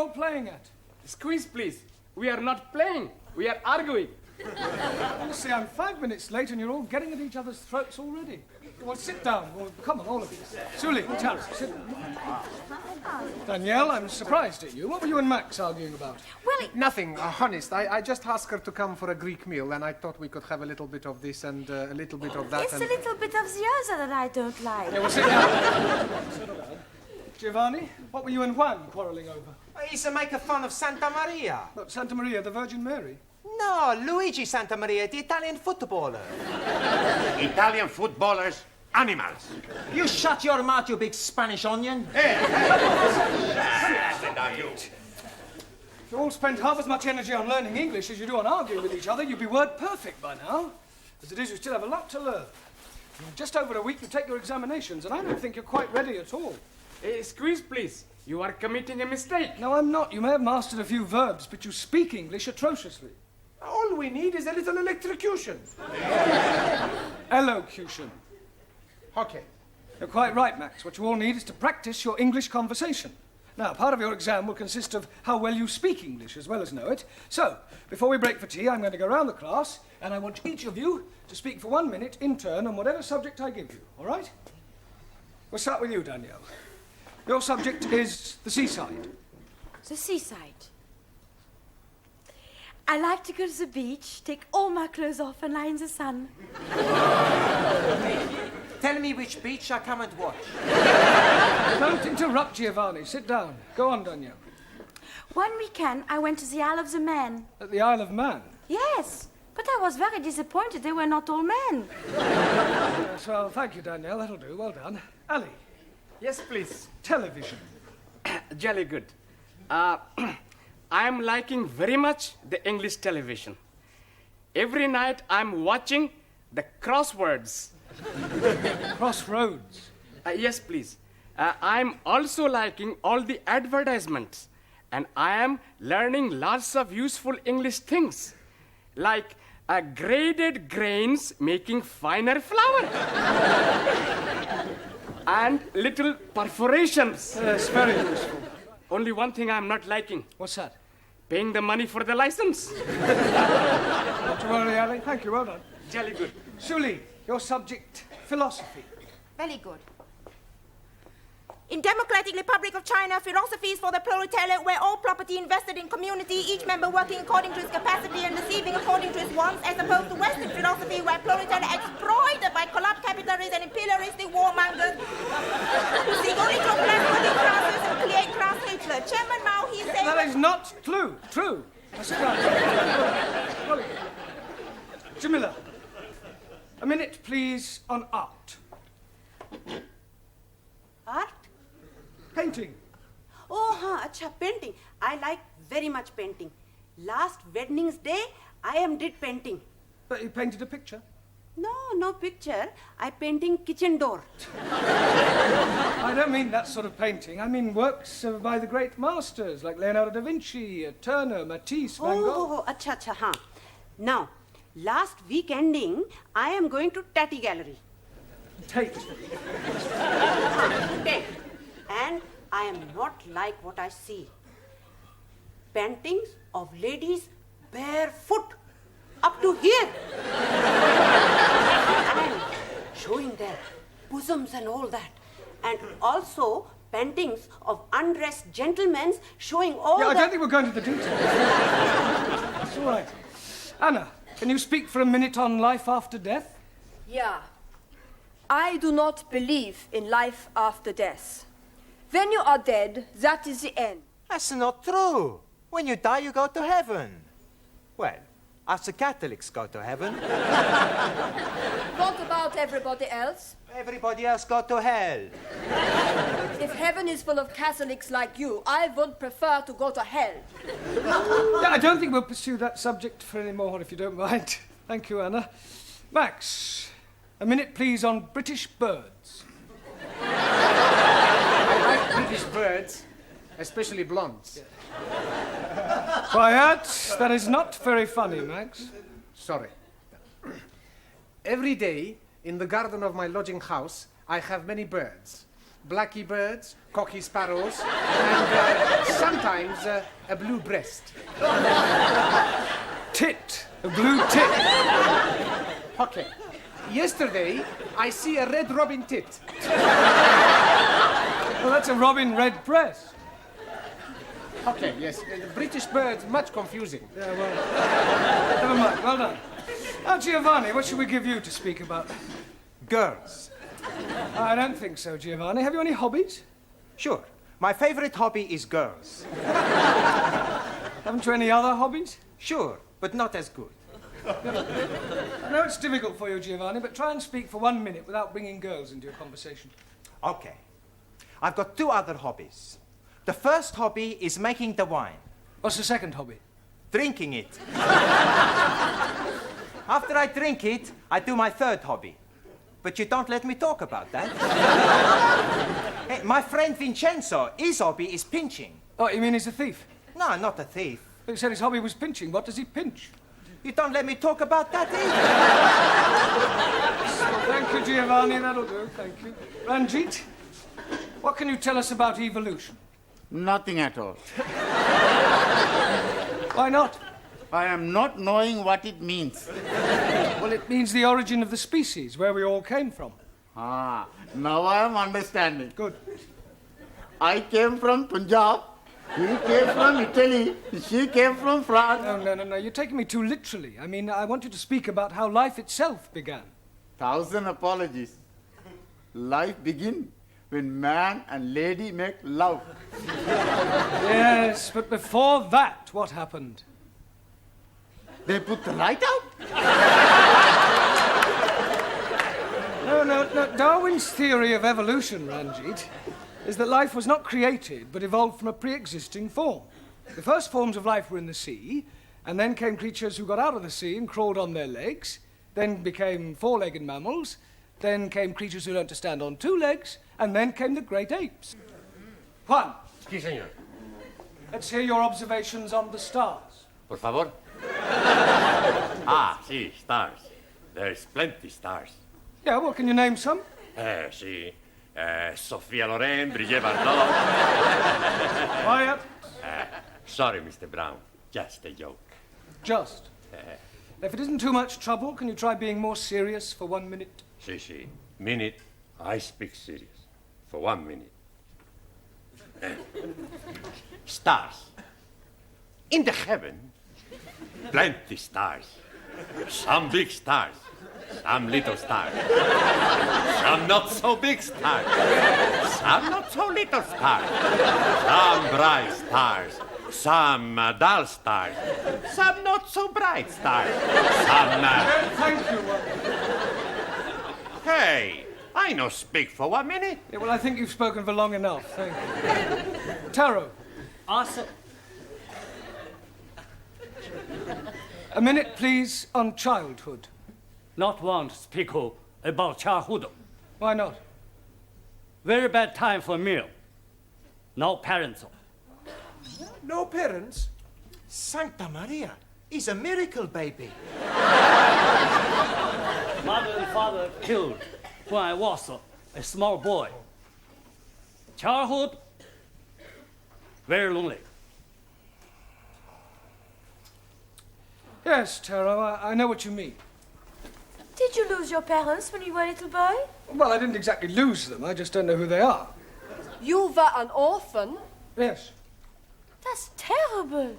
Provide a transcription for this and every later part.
all playing at? Squeeze, please. We are not playing. We are arguing. Honestly, I'm 5 minutes late and you're all getting at each other's throats already. Well, sit down. Well, come on, all of you. Sully, Taro, sit down. Danielle, I'm surprised at you. What were you and Max arguing about? Well, Nothing, honest. I just asked her to come for a Greek meal, and I thought we could have a little bit of this and a little bit of that. it's a little bit of the other that I don't like. Yeah, well, sit down. Settle down. Giovanni, what were you and Juan quarrelling over? He's making fun of Santa Maria. What, Santa Maria, the Virgin Mary? No, Luigi Santa Maria, the Italian footballer. Italian footballers, animals. You shut your mouth, you big Spanish onion. If you all spent half as much energy on learning English as you do on arguing with each other, you'd be word perfect by now. As it is, you still have a lot to learn. In just over a week, you take your examinations, and I don't think you're quite ready at all. Squeeze, please. You are committing a mistake. No, I'm not. You may have mastered a few verbs, but you speak English atrociously. All we need is a little electrocution. Elocution. Okay. You're quite right, Max. What you all need is to practice your English conversation. Now, part of your exam will consist of how well you speak English as well as know it. So, before we break for tea, I'm going to go round the class, and I want each of you to speak for 1 minute in turn on whatever subject I give you, all right? We'll start with you, Danielle. Your subject is the seaside. The seaside. I like to go to the beach, take all my clothes off and lie in the sun. Tell me which beach I come and watch. Don't interrupt, Giovanni. Sit down. Go on, Danielle. One weekend, I went to the Isle of the Man. At the Isle of Man. Yes, but I was very disappointed. They were not all men. Yes, well, thank you, Danielle. That'll do. Well done. Ali, Yes, please. television. Jolly good. I am liking very much the English television. Every night I'm watching the crosswords. Crossroads. Yes, please. I'm also liking all the advertisements. And I am learning lots of useful English things. Like graded grains making finer flour. And little perforations. Yes, very useful. Only one thing I'm not liking. What's that? Paying the money for the license. Not to worry, Ali. Thank you. Well done. Jolly good. Sully, your subject, philosophy. Very good. In Democratic Republic of China, philosophy is for the proletariat where all property invested in community, each member working according to his capacity and receiving according to his wants, as opposed to Western philosophy where proletariat exploited by corrupt capitalists and imperialistic warmongers who seek only to oppress working classes and create class hatred. Chairman Mao, he said... That is not true. That's right. Jamila, a minute, please, on art. Art? Painting. Oh, acha, painting. I like very much painting. Last Wednesday, I did painting. But you painted a picture? No picture. I painting kitchen door. I don't mean that sort of painting. I mean works by the great masters like Leonardo da Vinci, Turner, Matisse, Van Gogh. Acha, huh. Now, last week ending, I am going to Tatty Gallery. Tate. Tate. And I am not like what I see. Paintings of ladies barefoot up to here. And showing their bosoms and all that. And also paintings of undressed gentlemen showing all I don't think we're going to the details. That's all right. Anna, can you speak for a minute on life after death? Yeah. I do not believe in life after death. When you are dead, that is the end. That's not true. When you die, you go to heaven. Well, us the Catholics go to heaven. What about everybody else? Everybody else go to hell. If heaven is full of Catholics like you, I would prefer to go to hell. Yeah, I don't think we'll pursue that subject for any more, if you don't mind. Thank you, Anna. Max, a minute, please, on British birds. I like British birds, especially blondes. Quiet. That is not very funny, Max. Sorry. Every day, in the garden of my lodging house, I have many birds. blacky birds, cocky sparrows, and sometimes a blue breast. Tit. A blue tit. Okay. Yesterday, I see a red robin tit. Well, that's a robin red breast. Okay, yes. The British birds, much confusing. Yeah, well, never mind. Well done. Now, Giovanni, what should we give you to speak about? Girls. I don't think so, Giovanni. Have you any hobbies? Sure. My favorite hobby is girls. Haven't you any other hobbies? Sure, but not as good. I know it's difficult for you, Giovanni, but try and speak for 1 minute without bringing girls into your conversation. Okay. I've got 2 other hobbies. The first hobby is making the wine. What's the second hobby? Drinking it. After I drink it, I do my third hobby. But you don't let me talk about that. Hey, my friend Vincenzo, his hobby is pinching. Oh, you mean he's a thief? No, not a thief. He said his hobby was pinching. What does he pinch? You don't let me talk about that either. Thank you, Giovanni. That'll do. Thank you. Ranjit, what can you tell us about evolution? Nothing at all. Why not? I am not knowing what it means. Well, it means the origin of the species, where we all came from. Ah, now I am understanding. Good. I came from Punjab. He came from Italy. She came from France. No. You're taking me too literally. I mean, I want you to speak about how life itself began. 1,000 apologies. Life begins when man and lady make love. Yes, but before that, what happened? They put the light out? No. Darwin's theory of evolution, Ranjit, is that life was not created, but evolved from a pre-existing form. The first forms of life were in the sea, and then came creatures who got out of the sea and crawled on their legs, then became 4-legged mammals, then came creatures who learned to stand on 2 legs, and then came the great apes. Juan. Sí, señor. Let's hear your observations on the stars. Por favor. Sí, stars. There's plenty stars. Yeah, well, can you name some? Sí. Sophia Loren, Brigitte Bardot. Quiet. Sorry, Mr. Brown. Just a joke. Just. If it isn't too much trouble, can you try being more serious for 1 minute? Sí. Minute. I speak serious. For 1 minute. Stars. In the heaven, plenty stars. Some big stars. Some little stars. Some not so big stars. Some not so little stars. Some bright stars. Some dull stars. Some not so bright stars. Some... Thank you. Hey, I no speak for 1 minute. Yeah, well, I think you've spoken for long enough. Thank you. Taro. Also, A minute, please, on childhood. Not want to speak about childhood. Why not? Very bad time for meal. No parents. No parents? Santa Maria, he's a miracle baby. Mother and father killed when I was a small boy. Childhood, very lonely. Yes, Taro, I know what you mean. Did you lose your parents when you were a little boy? Well, I didn't exactly lose them. I just don't know who they are. You were an orphan? Yes. That's terrible.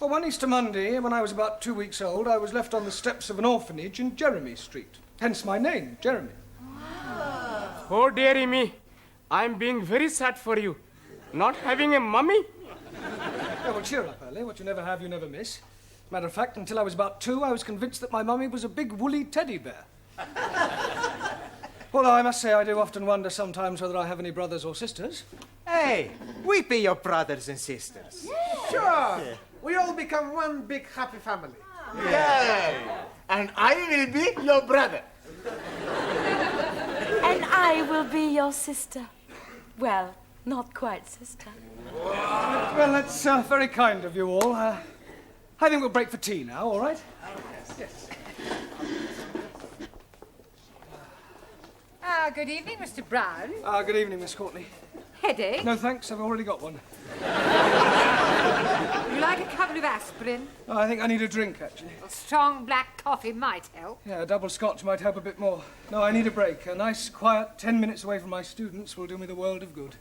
Well, one Easter Monday, when I was about 2 weeks old, I was left on the steps of an orphanage in Jeremy Street. Hence my name, Jeremy. Oh, dearie me. I'm being very sad for you. Not having a mummy? Yeah, well, cheer up, Ellie. What you never have, you never miss. Matter of fact, until I was about 2, I was convinced that my mummy was a big woolly teddy bear. Although I must say I do often wonder sometimes whether I have any brothers or sisters. Hey, we be your brothers and sisters. Sure. We all become one big happy family. Yeah. And I will be your brother. And I will be your sister. Well, not quite sister. Well, that's very kind of you all. I think we'll break for tea now, all right? Yes. Good evening, Mr. Brown. Good evening, Miss Courtney. Headache? No, thanks. I've already got one. Would you like a couple of aspirin? Oh, I think I need a drink, actually. A strong black coffee might help. Yeah, a double scotch might help a bit more. No, I need a break. A nice, quiet 10 minutes away from my students will do me the world of good.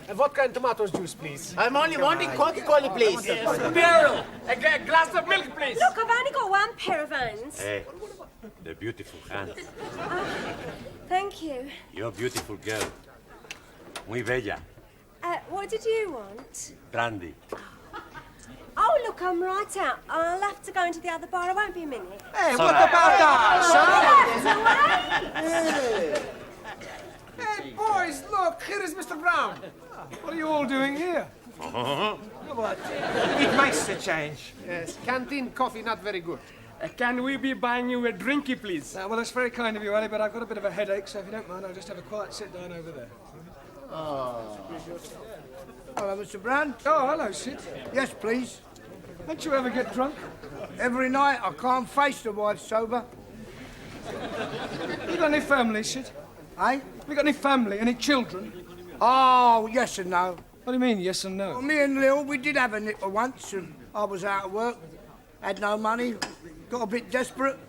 Vodka and tomatoes juice, please. I'm only wanting Coca-Cola, please. Beryl, a glass of milk, please. Look, I've only got one pair of hands. Hey, the beautiful hands. Thank you. You're a beautiful girl. Muy bella. What did you want? Brandy. Oh, look, I'm right out. I'll have to go into the other bar. I won't be a minute. Hey, what about that, Hey. Hey, boys, look, here is Mr. Brown. What are you all doing here? It makes a change. Yes, canteen coffee not very good. Can we be buying you a drinky, please? Well, that's very kind of you, Ali, but I've got a bit of a headache, so if you don't mind, I'll just have a quiet sit down over there. Hello, Mr. Brown. Oh, hello, Sid. Yes, please. Don't you ever get drunk? Every night. I can't face the wife sober. You got any family, Sid? Eh? You got any family, any children? Oh, yes and no. What do you mean, yes and no? Well, me and Lil, we did have a nipper once, and I was out of work, had no money, got a bit desperate,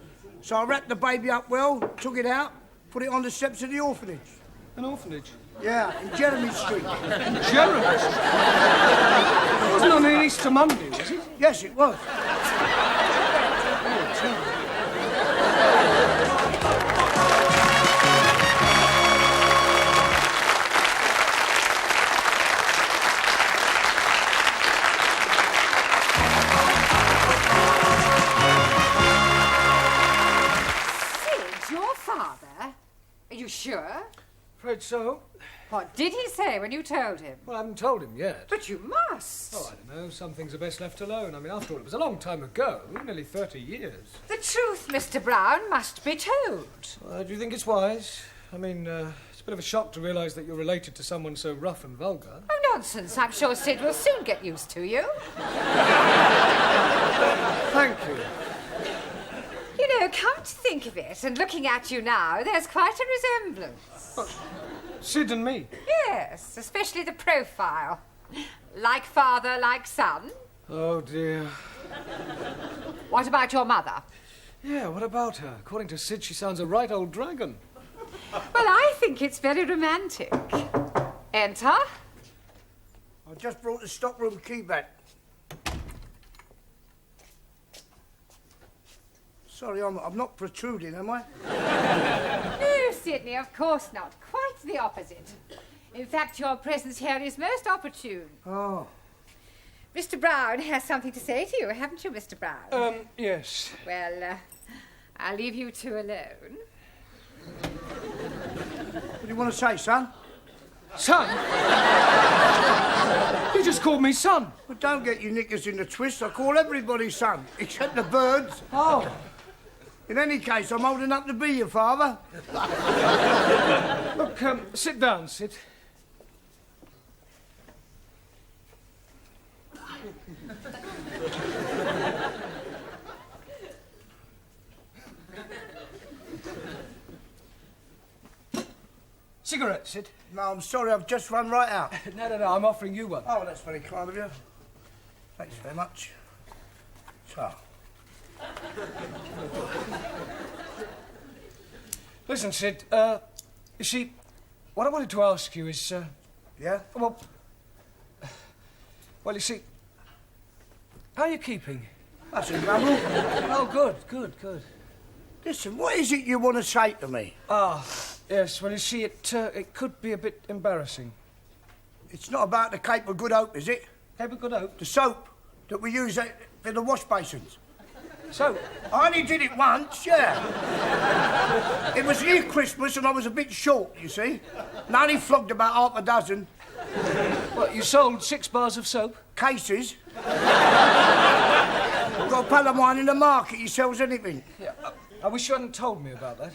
so I wrapped the baby up well, took it out, put it on the steps of the orphanage. An orphanage? Yeah, in Jeremy Street. In Jeremy Street? It wasn't on an Easter Monday, was it? Yes, it was. Are you sure? Afraid so. What did he say when you told him? Well, I haven't told him yet. But you must. Oh, I don't know. Some things are best left alone. I mean, after all, it was a long time ago. Nearly 30 years. The truth, Mr. Brown, must be told. Do you think it's wise? I mean, it's a bit of a shock to realise that you're related to someone so rough and vulgar. Oh, nonsense. I'm sure Sid will soon get used to you. Thank you. You know, come to think of it, and looking at you now, there's quite a resemblance. What? Sid and me? Yes, especially the profile. Like father, like son. Oh, dear. What about your mother? Yeah, what about her? According to Sid, she sounds a right old dragon. Well, I think it's very romantic. Enter. I just brought the stockroom key back. Sorry, I'm not protruding, am I? No, Sidney, of course not. Quite the opposite. In fact, your presence here is most opportune. Oh. Mr. Brown has something to say to you, haven't you, Mr. Brown? Yes. Well, I'll leave you two alone. What do you want to say, son? Son? You just called me son. Well, don't get your knickers in the twist. I call everybody son, except the birds. Oh. In any case, I'm old enough to be your father. Look, sit down, Sid. Cigarette, Sid? No, I'm sorry, I've just run right out. No, I'm offering you one. Oh, that's very kind of you. Thanks very much. So. Listen, Sid, you see, what I wanted to ask you is, Yeah? Well, you see, how are you keeping? That's a grumble. Oh, good. Listen, what is it you want to say to me? Yes, well, you see, it could be a bit embarrassing. It's not about the Cape of Good Hope, is it? Cape of Good Hope? The soap that we use for the wash basins. So? I only did it once, yeah. It was near Christmas and I was a bit short, you see. And I only flogged about half a dozen. What, you sold 6 bars of soap? Cases. I've got a pal of mine in the market, he sells anything. Yeah, I wish you hadn't told me about that.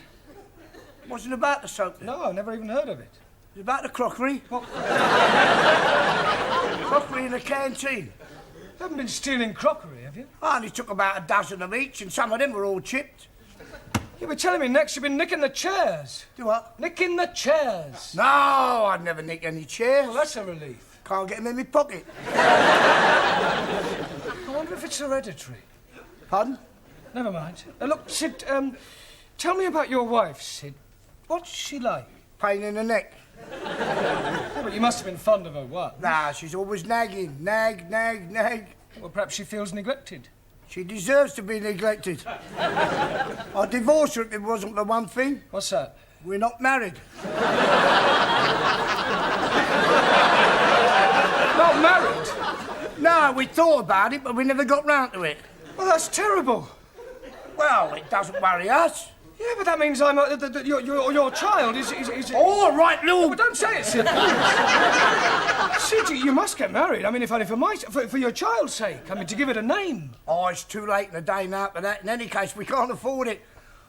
It wasn't about the soap then. No, I've never even heard of it. It was about the crockery. What? Crockery in the canteen. You haven't been stealing crockery, have you? I only took about a dozen of each, and some of them were all chipped. You were telling me next you've been nicking the chairs. Do what? Nicking the chairs. No, I'd never nick any chairs. Well, that's a relief. Can't get them in my pocket. I wonder if it's hereditary. Pardon? Never mind. Look, Sid, tell me about your wife, Sid. What's she like? Pain in the neck. Yeah, but you must have been fond of her, what? Nah, she's always nagging. Nag, nag, nag. Well, perhaps she feels neglected. She deserves to be neglected. I'd divorce her if it wasn't the one thing. What's that? We're not married. Not married? No, we thought about it, but we never got round to it. Well, that's terrible. Well, it doesn't worry us. Yeah, but that means your child is... All right, Lou. But don't say it, Sid. Sid, you must get married. I mean, if only for your child's sake. I mean, to give it a name. Oh, it's too late in the day now for that. In any case, we can't afford it.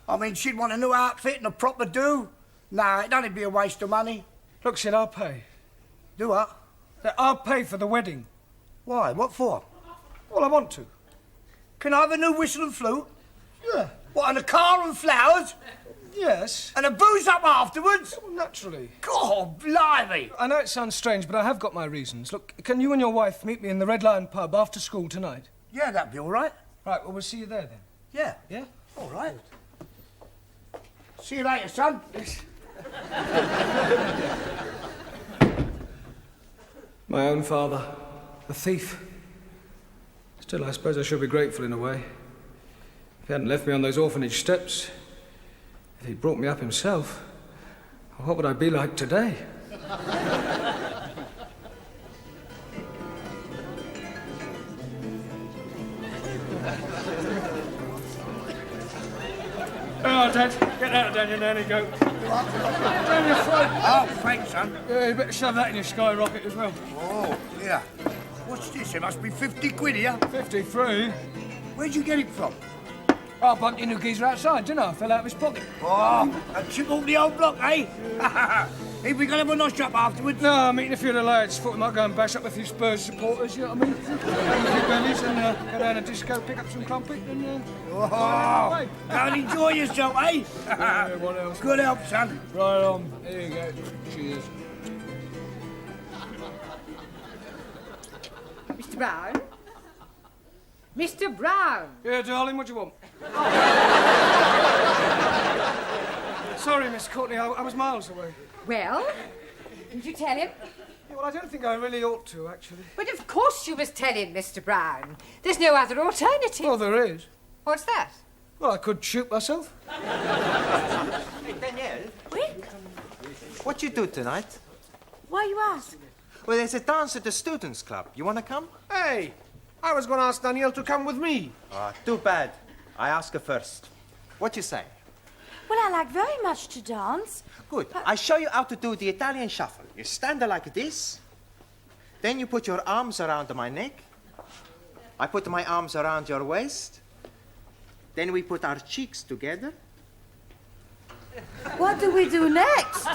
I mean, she'd want a new outfit and a proper do. Nah, it'd only be a waste of money. Look, Sid, I'll pay. Do what? I'll pay for the wedding. Why? What for? Well, I want to. Can I have a new whistle and flute? Yeah. What, and a car and flowers? Yes. And a booze up afterwards? Well, naturally. God, blimey. I know it sounds strange, but I have got my reasons. Look, can you and your wife meet me in the Red Lion pub after school tonight? Yeah, that'd be all right. Right, well, we'll see you there then. Yeah. Yeah? All right. See you later, son. My own father, a thief. Still, I suppose I should be grateful in a way. If he hadn't left me on those orphanage steps, if he'd brought me up himself, what would I be like today? Oh, Dad, get out of down your nanny goat. Down your throat. Oh, thanks, son. Yeah, you better shove that in your skyrocket as well. Oh, yeah. What's this? It must be 50 quid here. 53? Where'd you get it from? I bumped your new geezer outside, didn't I? I fell out of his pocket. Oh, a chip off the old block, eh? If we gonna have a nosh up afterwards? No, I'm meeting a few of the lads. Thought we might go and bash up a few Spurs supporters, you know what I mean? Have a few bellies and go down a disco, pick up some crumpet and... Oh, go and enjoy yourself, eh? Yeah, what else? Good help, son. Right on. There you go. Cheers. Mr. Brown? Mr. Brown! Yeah, darling, what do you want? Sorry, Miss Courtney, I was miles away. Well, did you tell him? Yeah, well, I don't think I really ought to, actually. But of course you must tell him, Mr. Brown. There's no other alternative. Oh, there is. What's that? Well, I could shoot myself. Hey, Danielle. Oui? What you do tonight? Why you ask? Well, there's a dance at the students' club. You want to come? Hey, I was going to ask Danielle to come with me. Ah, too bad. I ask her first. What you say? Well, I like very much to dance. Good. I show you how to do the Italian shuffle. You stand there like this. Then you put your arms around my neck. I put my arms around your waist. Then we put our cheeks together. What do we do next?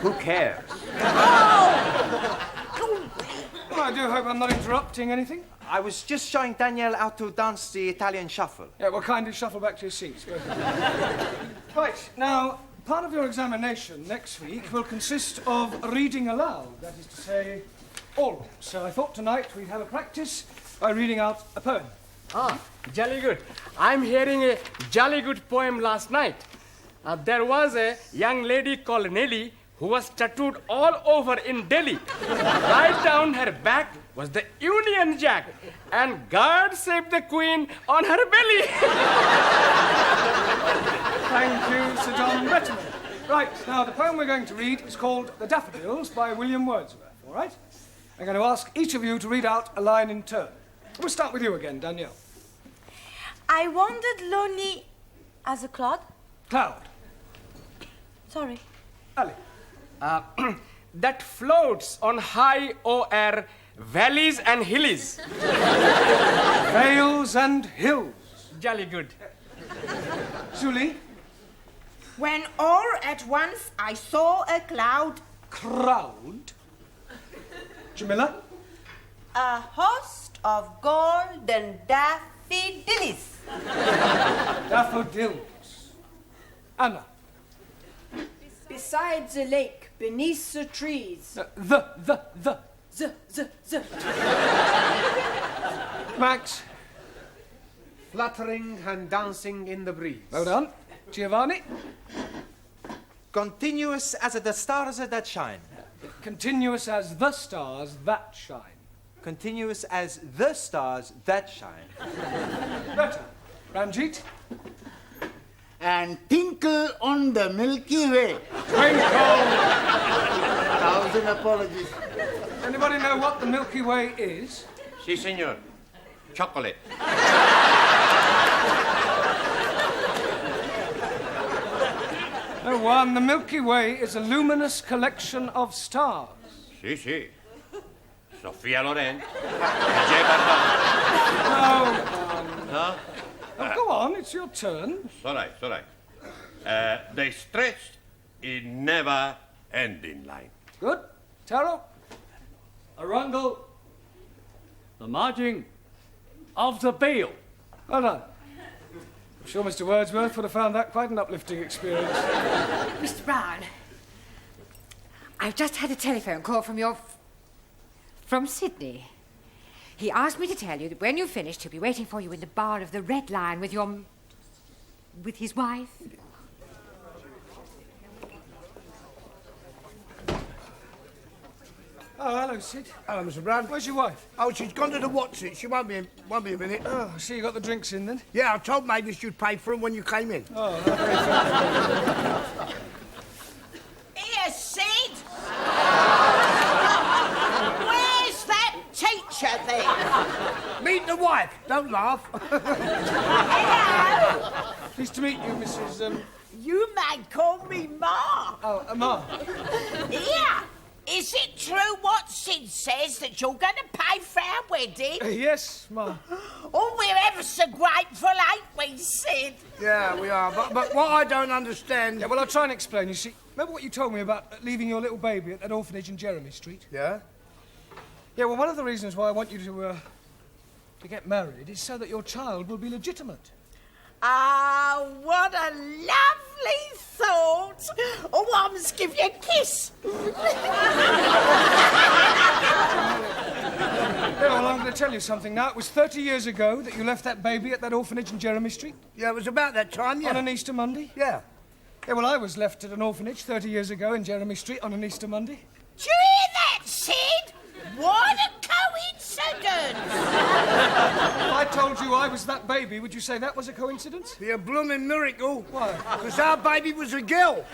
Who cares? Well, I do hope I'm not interrupting anything. I was just showing Danielle how to dance the Italian shuffle. Yeah, well, kindly shuffle back to your seats. Go ahead. Right, now, part of your examination next week will consist of reading aloud, that is to say, oral. So I thought tonight we'd have a practice by reading out a poem. Ah, jolly good. I'm hearing a jolly good poem last night. There was a young lady called Nelly who was tattooed all over in Delhi. Right down her back was the Union Jack, and God save the Queen on her belly. Thank you, Sir John Bretton. Right, now the poem we're going to read is called The Daffodils by William Wordsworth, all right? I'm going to ask each of you to read out a line in turn. We'll start with you again, Danielle. I wandered lonely as a cloud. Cloud. Sorry. Ali. That floats on high o'er valleys and hillies. Vales and hills. Jolly good. Julie. When all at once I saw a cloud. Crowd. Jamila. A host of golden daffodils. Daffodils. Anna. Beside the lake, beneath the trees. The. Z. Max. Fluttering and dancing in the breeze. Well done. Giovanni. Continuous as the stars that shine. Continuous as the stars that shine. Continuous as the stars that shine. Better. Ranjit. And tinkle on the Milky Way. Twinkle. 1,000 apologies. Anybody know what the Milky Way is? Si, senor. Chocolate. No one. The Milky Way is a luminous collection of stars. Si, si. Sofia Loren. No. Oh, go on, it's your turn. It's all right. They stretched in never-ending line. Good. Taro? Arundel, the margin of the veil. Well done. I'm sure Mr. Wordsworth would have found that quite an uplifting experience. Mr. Brown, I've just had a telephone call from Sydney. He asked me to tell you that when you've finished, he'll be waiting for you in the bar of the Red Lion with his wife. Oh, hello, Sid. Hello, Mr. Brown. Where's your wife? Oh, she's gone to the Watson. She won't be a minute. Oh, I see you got the drinks in then. Yeah, I told Mavis you'd pay for them when you came in. Oh, okay. Here, Sid! Where's that teacher then? Meet the wife. Don't laugh. Hello! Pleased to meet you, Mrs. You may call me Ma. Oh, Ma. Yeah. Is it true what Sid says that you're going to pay for our wedding? Yes, Ma. Oh, we're ever so grateful, ain't we, Sid? Yeah, we are. But what I don't understand... Yeah, well, I'll try and explain. You see, remember what you told me about leaving your little baby at that orphanage in Jeremy Street? Yeah? Yeah, well, one of the reasons why I want you to get married is so that your child will be legitimate. Ah, what a lovely thought. Oh, I must give you a kiss. Well, I'm going to tell you something now. It was 30 years ago that you left that baby at that orphanage in Jeremy Street. Yeah, it was about that time, yeah. On an Easter Monday? Yeah. Yeah, well, I was left at an orphanage 30 years ago in Jeremy Street on an Easter Monday. Do you hear that, Sid? What a coincidence! If I told you I was that baby, would you say that was a coincidence? Be a blooming miracle. Why? Because our baby was a girl.